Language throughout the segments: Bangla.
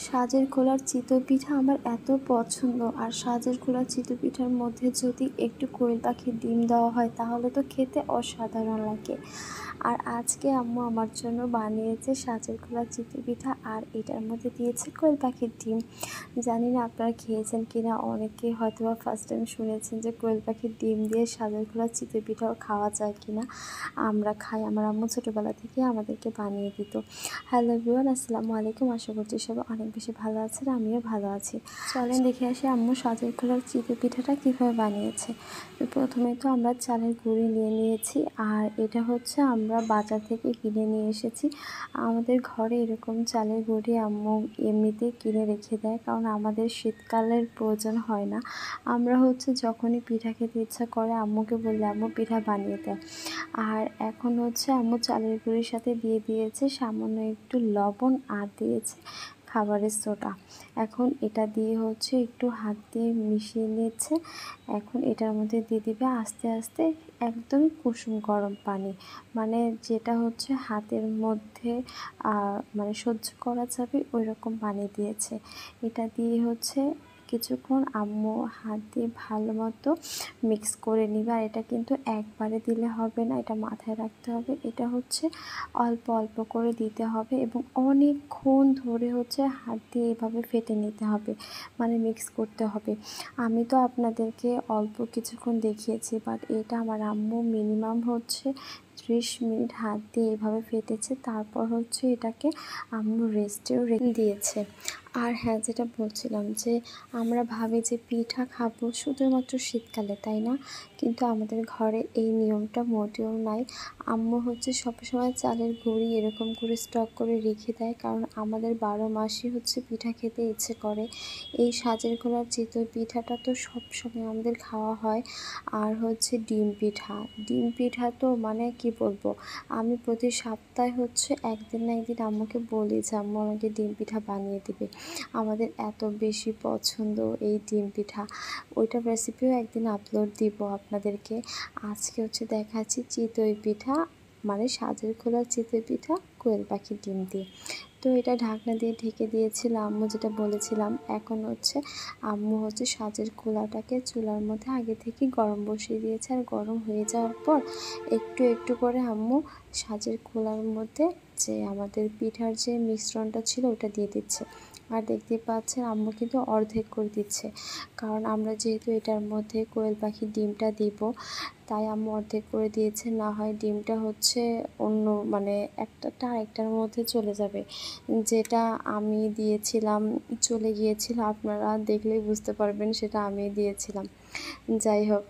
সাজের খোলার চিতই পিঠা আমার এত পছন্দ। আর সাজের খোলার চিতই পিঠার মধ্যে যদি একটু কোয়েল পাখির ডিম দেওয়া হয় তাহলে তো খেতে অসাধারণ লাগে। আর আজকে আম্মু আমার জন্য বানিয়েছে সাজের খোলার চিতই পিঠা, আর এটার মধ্যে দিয়েছে কোয়েল পাখির ডিম। জানি না আপনারা খেয়েছেন কিনা, অনেকে হয়তো বা ফার্স্ট টাইম শুনেছেন যে কোয়েল পাখির ডিম দিয়ে সাজের খোলার চিতই পিঠাও খাওয়া যায় কিনা। আমরা খাই, আমার আম্মু ছোটোবেলা থেকে আমাদেরকে বানিয়ে দিত। হ্যালো এভরিওয়ান, আসসালামু আলাইকুম। আশা করছি সবাই অনেক বেশি ভালো আছেন, আমিও ভালো আছি। চলেন দেখে আসি আম্মু সাজের খোলার চিতই পিঠাটা কীভাবে বানিয়েছে। প্রথমে তো আমরা চালের গুঁড়ি নিয়ে নিয়েছি, আর এটা হচ্ছে আমরা বাজার থেকে কিনে নিয়ে এসেছি। আমাদের ঘরে এরকম চালের গুঁড়ি আম্মু এমনিতেই কিনে রেখে দেয়, কারণ আমাদের শীতকালের প্রয়োজন হয় না। আমরা হচ্ছে যখনই পিঠা খেতে ইচ্ছা করে আম্মুকে বললে আম্মু পিঠা বানিয়ে দেয়। আর এখন হচ্ছে আম্মু চালের গুঁড়ির সাথে দিয়ে দিয়েছে সামান্য একটু লবণ, আর দিয়েছে খাবারের সোডা। এখন এটা দিয়ে হচ্ছে একটু হাত দিয়ে মিশিয়ে নিচ্ছে। এখন এটার মধ্যে দিয়ে দিবে আস্তে আস্তে একদমই কুসুম গরম পানি, মানে যেটা হচ্ছে হাতের মধ্যে মানে সহ্য করা যাবে ওই রকম পানি দিয়েছে। এটা দিয়ে হচ্ছে কিছুক্ষণ আম্মু হাত দিয়ে ভালো মতো মিক্স করে নিবে। আর এটা কিন্তু একবারে দিলে হবে না, এটা মাথায় রাখতে হবে। এটা হচ্ছে অল্প অল্প করে দিতে হবে এবং অনেকক্ষণ ধরে হচ্ছে হাত দিয়ে এভাবে ফেটে নিতে হবে, মানে মিক্স করতে হবে। আমি তো আপনাদেরকে অল্প কিছুক্ষণ দেখিয়েছি, বাট এটা আমার আম্মু মিনিমাম হচ্ছে 30 মিনিট হাত দিয়ে এভাবে ফেটেছে। তারপর হচ্ছে এটাকে আম্মু রেস্টেও রেখে দিয়েছে। আর হ্যাঁ, যেটা বলছিলাম যে আমরা ভাবি যে পিঠা খাবো শুধুমাত্র শীতকালে, তাই না? কিন্তু আমাদের ঘরে এই নিয়মটা মোটেও নাই। আম্মু হচ্ছে সবসময় চালের গুঁড়ি এরকম করে স্টক করে রেখে দেয়, কারণ আমাদের 12 মাসই হচ্ছে পিঠা খেতে ইচ্ছে করে। এই সাজের খোলার চিতই পিঠাটা তো সবসময় আমাদের খাওয়া হয়। আর হচ্ছে ডিম পিঠা, ডিম পিঠা তো মানে কি বলবো, আমি প্রতি সপ্তাহে হচ্ছে একদিন না একদিন আম্মুকে বলি যে আম্মু আমাকে ডিম পিঠা বানিয়ে দিবে। আমাদের এত বেশি পছন্দ এই ডিম পিঠা। ওইটার রেসিপিও একদিন আপলোড দিব আপনাদেরকে। আজকে হচ্ছে দেখাচ্ছি চিতই পিঠা, মানে সাজের খোলার চিতই পিঠা কোয়েল পাখির ডিম দিয়ে। তো এটা ঢাকনা দিয়ে ঢেকে দিয়েছিল আম্মু, যেটা বলেছিলাম। এখন হচ্ছে আম্মু হচ্ছে সাজের খোলাটাকে চুলার মধ্যে আগে থেকে গরম বসিয়ে দিয়েছে, আর গরম হয়ে যাওয়ার পর একটু একটু করে আম্মু সাজের খোলার মধ্যে যে আমাদের পিঠার যে মিশ্রণটা ছিল ওটা দিয়ে দিচ্ছে। আর দেখতে পাচ্ছেন আম্মু কিন্তু অর্ধেক করে দিচ্ছে, কারণ আমরা যেহেতু এটার মধ্যে কোয়েল পাখির ডিমটা দিব, তাই আম্মু অর্ধেক করে দিয়েছে। না হয় ডিমটা হচ্ছে অন্য মানে একটা আরেকটার মধ্যে চলে যাবে, যেটা আমি দিয়েছিলাম চলে গিয়েছিল। আপনারা দেখলেই বুঝতে পারবেন সেটা আমি দিয়েছিলাম। যাই হোক,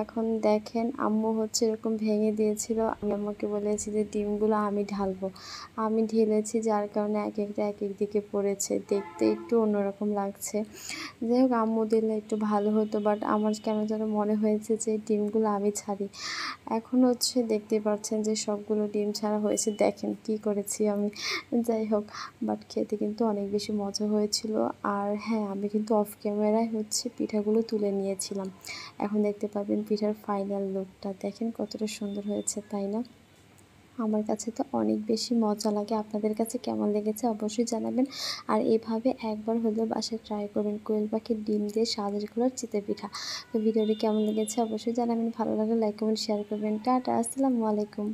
এখন দেখেন আম্মু হচ্ছে এরকম ভেঙে দিয়েছিল। আমি আম্মুকে বলেছি যে ডিমগুলো আমি ঢালবো। আমি ঢেলেছি, যার কারণে এক একটা এক এক দিকে পড়েছে, দেখতে একটু অন্যরকম লাগছে। যাই হোক, আম্মু দিলে একটু ভালো হতো, বাট আমার কেন যেন মনে হয়েছে যে ডিমগুলো আমি ছাড়ি। এখন হচ্ছে দেখতে পাচ্ছেন যে সবগুলো ডিম ছাড়া হয়েছে, দেখেন কি করেছি আমি। যাই হোক, বাট খেতে কিন্তু অনেক বেশি মজা হয়েছিল। আর হ্যাঁ, আমি কিন্তু অফ ক্যামেরায় হচ্ছে পিঠাগুলো তুলে নিয়েছিলাম। এখন দেখতে পাবেন পিঠার ফাইনাল লুকটা, দেখেন কতটা সুন্দর হয়েছে, তাই না? আমার কাছে তো অনেক বেশি মজা লাগে। আপনাদের কাছে কেমন লেগেছে অবশ্যই জানাবেন। আর এভাবে একবার হলেও বাসায় ট্রাই করবেন কোয়েল পাখির ডিম দিয়ে সাজের খোলার চিতই পিঠা। তো ভিডিওটি কেমন লেগেছে অবশ্যই জানাবেন। ভালো লাগলে লাইক কমেন্ট শেয়ার করবেন। টাটা, আসসালামু আলাইকুম।